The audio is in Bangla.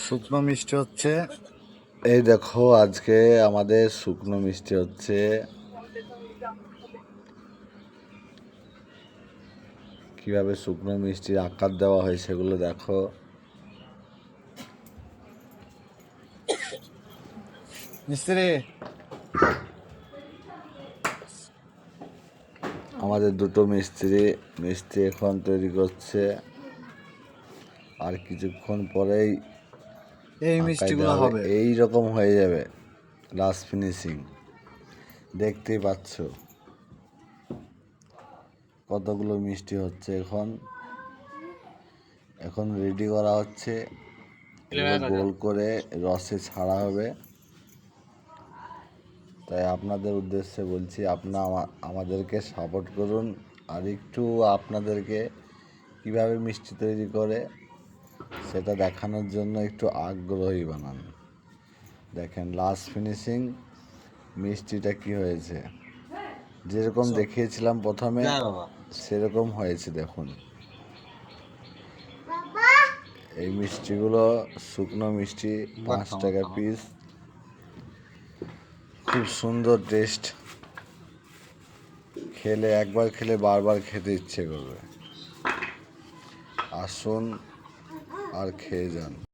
শুকনো মিষ্টি হচ্ছে। এই দেখো আজকে আমাদের শুকনো মিষ্টি হচ্ছে। কিভাবে শুকনো মিষ্টির আকার দেওয়া হয় সেগুলো দেখো। মিস্ত্রি, আমাদের দুটো মিষ্টি এখন তৈরি করছে। আর কিছুক্ষণ পরেই এই মিষ্টিগুলো হবে, এই রকম হয়ে যাবে লাস্ট ফিনিশিং। দেখতেই পাচ্ছ কতগুলো মিষ্টি হচ্ছে। এখন রেডি করা হচ্ছে, গোল করে রসে ছাড়া হবে। তাই আপনাদের উদ্দেশ্যে বলছি, আমাদেরকে সাপোর্ট করুন। আর একটু আপনাদেরকে কিভাবে মিষ্টি তৈরি করে সেটা দেখানোর জন্য একটু আগ্রহী বানান। দেখেন লাস্ট ফিনিশিং মিষ্টিটা কি হয়েছে, যেরকম দেখিয়েছিলাম প্রথমে সেরকম হয়েছে। দেখুন এই মিষ্টিগুলো শুকনো মিষ্টি, 5 টাকা পিস। খুব সুন্দর টেস্ট, একবার খেলে বারবার খেতে ইচ্ছে করবে। আসুন আর খেয়ে যান।